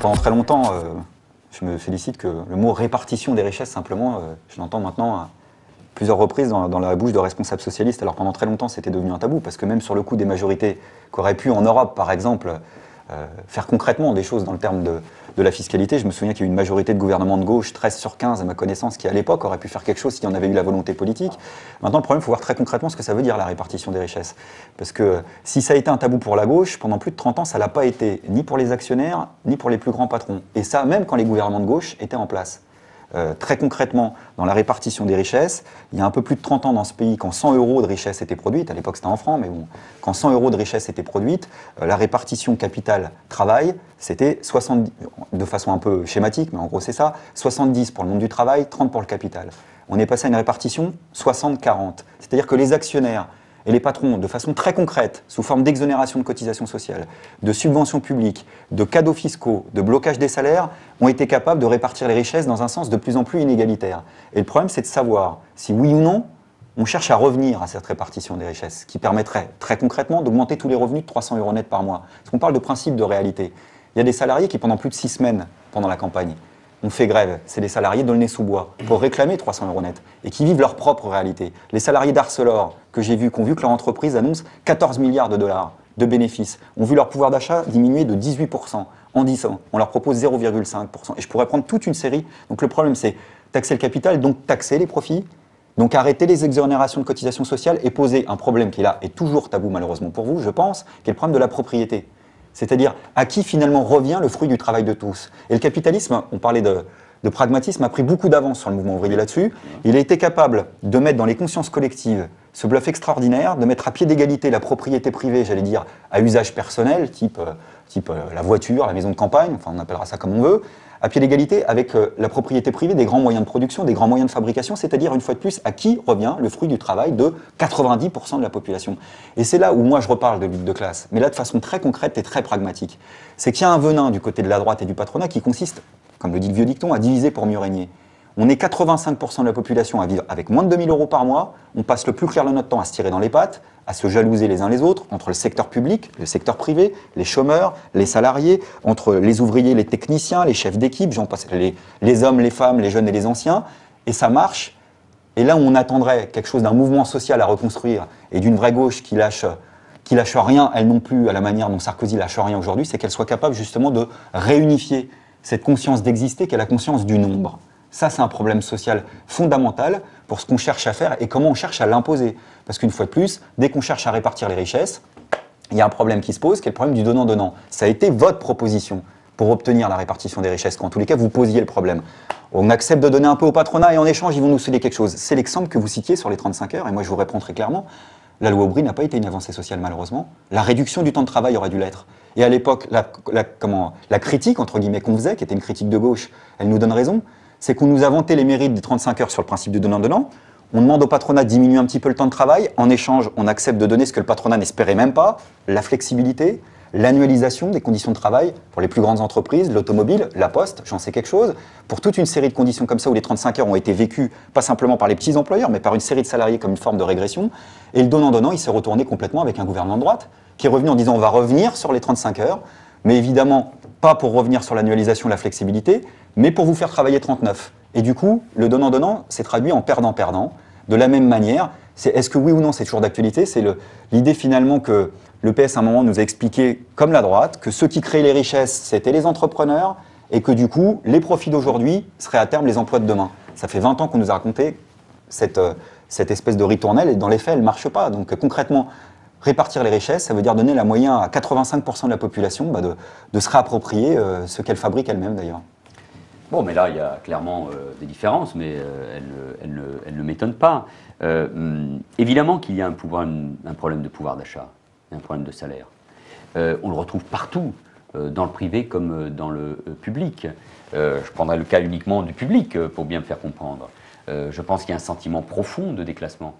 Pendant très longtemps, je me félicite que le mot répartition des richesses, simplement, je l'entends maintenant à plusieurs reprises dans la bouche de responsables socialistes. Alors pendant très longtemps, c'était devenu un tabou, parce que même sur le coup des majorités qu'auraient pu en Europe, par exemple, faire concrètement des choses dans le terme de la fiscalité, je me souviens qu'il y a eu une majorité de gouvernements de gauche, 13 sur 15 à ma connaissance, qui à l'époque aurait pu faire quelque chose s'il y en avait eu la volonté politique. Maintenant, le problème, il faut voir très concrètement ce que ça veut dire, la répartition des richesses. Parce que si ça a été un tabou pour la gauche, pendant plus de 30 ans, ça ne l'a pas été, ni pour les actionnaires, ni pour les plus grands patrons. Et ça, même quand les gouvernements de gauche étaient en place. Très concrètement, dans la répartition des richesses, il y a un peu plus de 30 ans dans ce pays, quand 100 euros de richesse étaient produites, à l'époque c'était en francs, mais bon, quand 100 euros de richesse étaient produites, la répartition capital-travail, c'était 70, de façon un peu schématique, mais en gros c'est ça, 70 pour le monde du travail, 30 pour le capital. On est passé à une répartition 60-40, c'est-à-dire que les actionnaires et les patrons, de façon très concrète, sous forme d'exonération de cotisations sociales, de subventions publiques, de cadeaux fiscaux, de blocage des salaires, ont été capables de répartir les richesses dans un sens de plus en plus inégalitaire. Et le problème, c'est de savoir si oui ou non, on cherche à revenir à cette répartition des richesses, qui permettrait très concrètement d'augmenter tous les revenus de 300 euros net par mois. Parce qu'on parle de principe de réalité. Il y a des salariés qui, pendant plus de 6 semaines, pendant la campagne, ont fait grève, c'est des salariés dans le nez sous bois, pour réclamer 300 euros net, et qui vivent leur propre réalité. Les salariés d'Arcelor, que j'ai vus, qui ont vu que leur entreprise annonce 14 milliards de dollars de bénéfices, ont vu leur pouvoir d'achat diminuer de 18% en 10 ans. On leur propose 0,5%. Et je pourrais prendre toute une série. Donc le problème, c'est taxer le capital, donc taxer les profits, donc arrêter les exonérations de cotisations sociales et poser un problème qui est là, et toujours tabou malheureusement pour vous, je pense, qui est le problème de la propriété. C'est-à-dire à qui finalement revient le fruit du travail de tous. Et le capitalisme, on parlait de pragmatisme, a pris beaucoup d'avance sur le mouvement ouvrier là-dessus. Il a été capable de mettre dans les consciences collectives ce bluff extraordinaire, de mettre à pied d'égalité la propriété privée, j'allais dire, à usage personnel, type la voiture, la maison de campagne, enfin on appellera ça comme on veut, à pied d'égalité avec la propriété privée des grands moyens de production, des grands moyens de fabrication, c'est-à-dire, une fois de plus, à qui revient le fruit du travail de 90% de la population. Et c'est là où moi je reparle de lutte de classe, mais là de façon très concrète et très pragmatique. C'est qu'il y a un venin du côté de la droite et du patronat qui consiste, comme le dit le vieux dicton, à diviser pour mieux régner. On est 85% de la population à vivre avec moins de 2000 euros par mois, on passe le plus clair de notre temps à se tirer dans les pattes, à se jalouser les uns les autres, entre le secteur public, le secteur privé, les chômeurs, les salariés, entre les ouvriers, les techniciens, les chefs d'équipe, j'en passe, les hommes, les femmes, les jeunes et les anciens, et ça marche. Et là où on attendrait quelque chose d'un mouvement social à reconstruire et d'une vraie gauche qui lâche rien, elle non plus, à la manière dont Sarkozy lâche rien aujourd'hui, c'est qu'elle soit capable justement de réunifier cette conscience d'exister qu'est la conscience du nombre. Ça, c'est un problème social fondamental pour ce qu'on cherche à faire et comment on cherche à l'imposer. Parce qu'une fois de plus, dès qu'on cherche à répartir les richesses, il y a un problème qui se pose, qui est le problème du donnant-donnant. Ça a été votre proposition pour obtenir la répartition des richesses, quand en tous les cas, vous posiez le problème. On accepte de donner un peu au patronat et en échange, ils vont nous céder quelque chose. C'est l'exemple que vous citiez sur les 35 heures, et moi je vous réponds très clairement. La loi Aubry n'a pas été une avancée sociale, malheureusement. La réduction du temps de travail aurait dû l'être. Et à l'époque, la critique, entre guillemets, qu'on faisait, qui était une critique de gauche, elle nous donne raison, c'est qu'on nous a vanté les mérites des 35 heures sur le principe du donnant-donnant. On demande au patronat de diminuer un petit peu le temps de travail. En échange, on accepte de donner ce que le patronat n'espérait même pas, la flexibilité, l'annualisation des conditions de travail pour les plus grandes entreprises, l'automobile, la poste, j'en sais quelque chose, pour toute une série de conditions comme ça où les 35 heures ont été vécues, pas simplement par les petits employeurs, mais par une série de salariés comme une forme de régression. Et le donnant-donnant, il s'est retourné complètement avec un gouvernement de droite qui est revenu en disant on va revenir sur les 35 heures, mais évidemment pas pour revenir sur l'annualisation, la flexibilité, mais pour vous faire travailler 39. Et du coup, le donnant-donnant s'est traduit en perdant-perdant. De la même manière, est-ce que oui ou non c'est toujours d'actualité? C'est l'idée finalement que le PS à un moment nous a expliqué, comme la droite, que ceux qui créaient les richesses, c'était les entrepreneurs, et que du coup, les profits d'aujourd'hui seraient à terme les emplois de demain. Ça fait 20 ans qu'on nous a raconté cette espèce de ritournelle, et dans les faits, elle ne marche pas. Donc concrètement, répartir les richesses, ça veut dire donner la moyen à 85% de la population de se réapproprier ce qu'elle fabrique elle-même d'ailleurs. Bon, mais là, il y a clairement des différences, mais elles ne m'étonnent pas. Évidemment qu'il y a un problème de pouvoir d'achat, un problème de salaire. On le retrouve partout, dans le privé comme dans le public. Je prendrai le cas uniquement du public pour bien me faire comprendre. Je pense qu'il y a un sentiment profond de déclassement.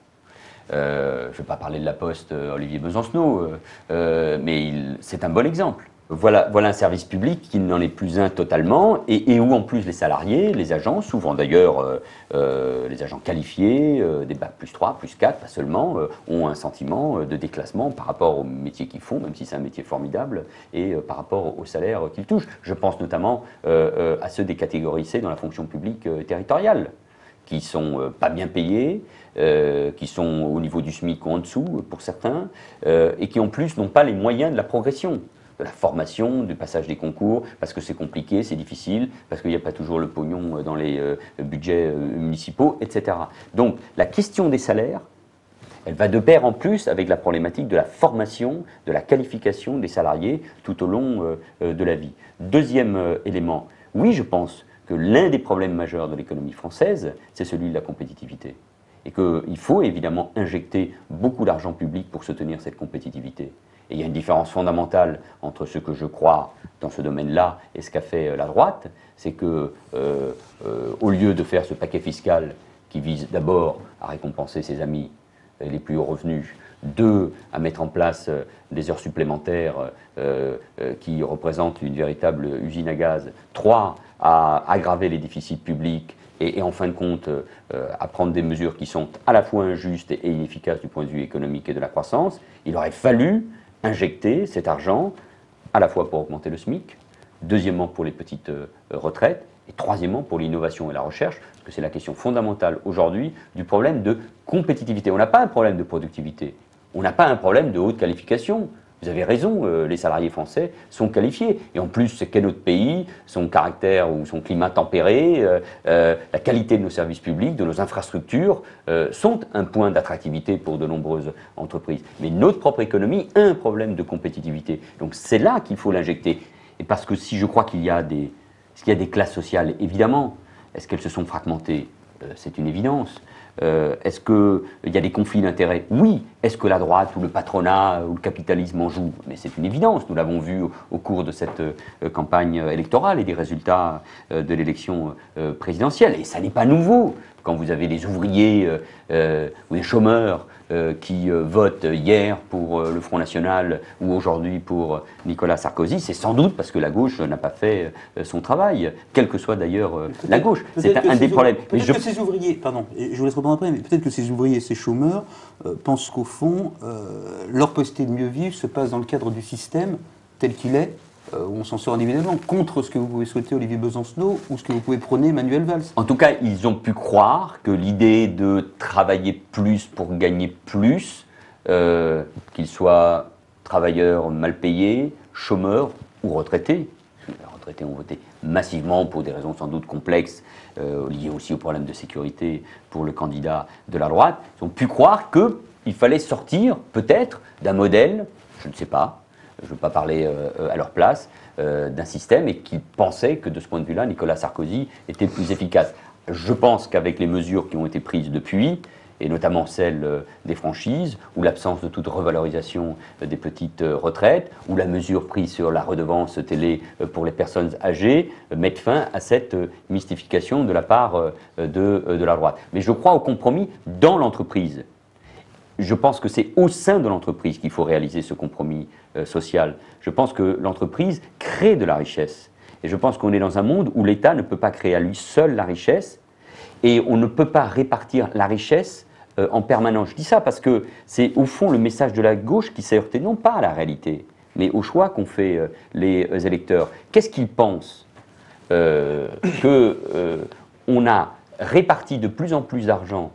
Je ne vais pas parler de la Poste Olivier Besancenot, mais c'est un bon exemple. Voilà un service public qui n'en est plus un totalement, et où en plus les salariés, les agents, souvent d'ailleurs les agents qualifiés, des bacs +3, +4, pas seulement, ont un sentiment de déclassement par rapport au métier qu'ils font, même si c'est un métier formidable, et par rapport au salaire qu'ils touchent. Je pense notamment à ceux des catégories C dans la fonction publique territoriale, qui sont pas bien payés, qui sont au niveau du SMIC ou en dessous pour certains, et qui en plus n'ont pas les moyens de la progression, de la formation, du passage des concours, parce que c'est compliqué, c'est difficile, parce qu'il n'y a pas toujours le pognon dans les budgets municipaux, etc. Donc la question des salaires, elle va de pair en plus avec la problématique de la formation, de la qualification des salariés tout au long de la vie. Deuxième élément, oui, je pense que l'un des problèmes majeurs de l'économie française, c'est celui de la compétitivité. Et qu'il faut évidemment injecter beaucoup d'argent public pour soutenir cette compétitivité. Et il y a une différence fondamentale entre ce que je crois dans ce domaine-là et ce qu'a fait la droite, c'est que au lieu de faire ce paquet fiscal qui vise d'abord à récompenser ses amis les plus hauts revenus, 2, à mettre en place des heures supplémentaires qui représentent une véritable usine à gaz, 3, à aggraver les déficits publics, et en fin de compte à prendre des mesures qui sont à la fois injustes et inefficaces du point de vue économique et de la croissance, il aurait fallu injecter cet argent à la fois pour augmenter le SMIC, deuxièmement pour les petites retraites, et troisièmement pour l'innovation et la recherche, parce que c'est la question fondamentale aujourd'hui du problème de compétitivité. On n'a pas un problème de productivité, on n'a pas un problème de haute qualification. Vous avez raison, les salariés français sont qualifiés. Et en plus, c'est qu'est notre pays, son caractère ou son climat tempéré, la qualité de nos services publics, de nos infrastructures, sont un point d'attractivité pour de nombreuses entreprises. Mais notre propre économie a un problème de compétitivité. Donc c'est là qu'il faut l'injecter. Et parce que si je crois qu'il y a des classes sociales, évidemment, est-ce qu'elles se sont fragmentées? C'est une évidence. Est-ce qu'il y a des conflits d'intérêts? Oui. Est-ce que la droite ou le patronat ou le capitalisme en jouent? Mais c'est une évidence. Nous l'avons vu au cours de cette campagne électorale et des résultats de l'élection présidentielle. Et ça n'est pas nouveau. Quand vous avez des ouvriers ou des chômeurs qui votent hier pour le Front National ou aujourd'hui pour Nicolas Sarkozy, c'est sans doute parce que la gauche n'a pas fait son travail, quelle que soit d'ailleurs la gauche. C'est un des problèmes. Peut-être que ces ouvriers, pardon, je vous laisse répondre après, mais peut-être que ces ouvriers et ces chômeurs pensent qu'au fond, leur possibilité de mieux vivre se passe dans le cadre du système tel qu'il est, où on s'en sort individuellement, contre ce que vous pouvez souhaiter Olivier Besancenot ou ce que vous pouvez prôner Manuel Valls. En tout cas, ils ont pu croire que l'idée de travailler plus pour gagner plus, qu'ils soient travailleurs mal payés, chômeurs ou retraités, les retraités ont voté massivement pour des raisons sans doute complexes, liées aussi au problème de sécurité pour le candidat de la droite, ils ont pu croire qu'il fallait sortir peut-être d'un modèle, je ne sais pas, je ne veux pas parler à leur place, d'un système, et qu'ils pensaient que de ce point de vue-là, Nicolas Sarkozy était le plus efficace. Je pense qu'avec les mesures qui ont été prises depuis, et notamment celle des franchises, ou l'absence de toute revalorisation des petites retraites, ou la mesure prise sur la redevance télé pour les personnes âgées, mettent fin à cette mystification de la part de la droite. Mais je crois au compromis dans l'entreprise. Je pense que c'est au sein de l'entreprise qu'il faut réaliser ce compromis social. Je pense que l'entreprise crée de la richesse. Et je pense qu'on est dans un monde où l'État ne peut pas créer à lui seul la richesse, et on ne peut pas répartir la richesse en permanence. Je dis ça parce que c'est au fond le message de la gauche qui s'est heurté non pas à la réalité, mais au choix qu'ont fait les électeurs. Qu'est-ce qu'ils pensent qu'on a réparti de plus en plus d'argent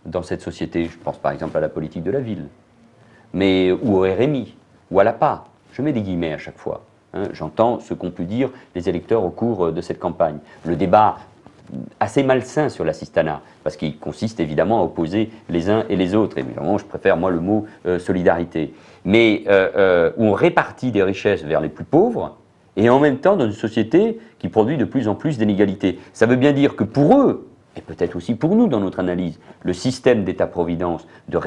dans cette société, je pense par exemple à la politique de la ville, mais, ou au RMI, ou à l'APA, je mets des guillemets à chaque fois. Hein, j'entends ce qu'ont pu dire les électeurs au cours de cette campagne. Le débat assez malsain sur l'assistanat, parce qu'il consiste évidemment à opposer les uns et les autres, et évidemment je préfère moi le mot solidarité, mais où on répartit des richesses vers les plus pauvres, et en même temps dans une société qui produit de plus en plus d'inégalités. Ça veut bien dire que pour eux, et peut-être aussi pour nous dans notre analyse, le système d'État-providence de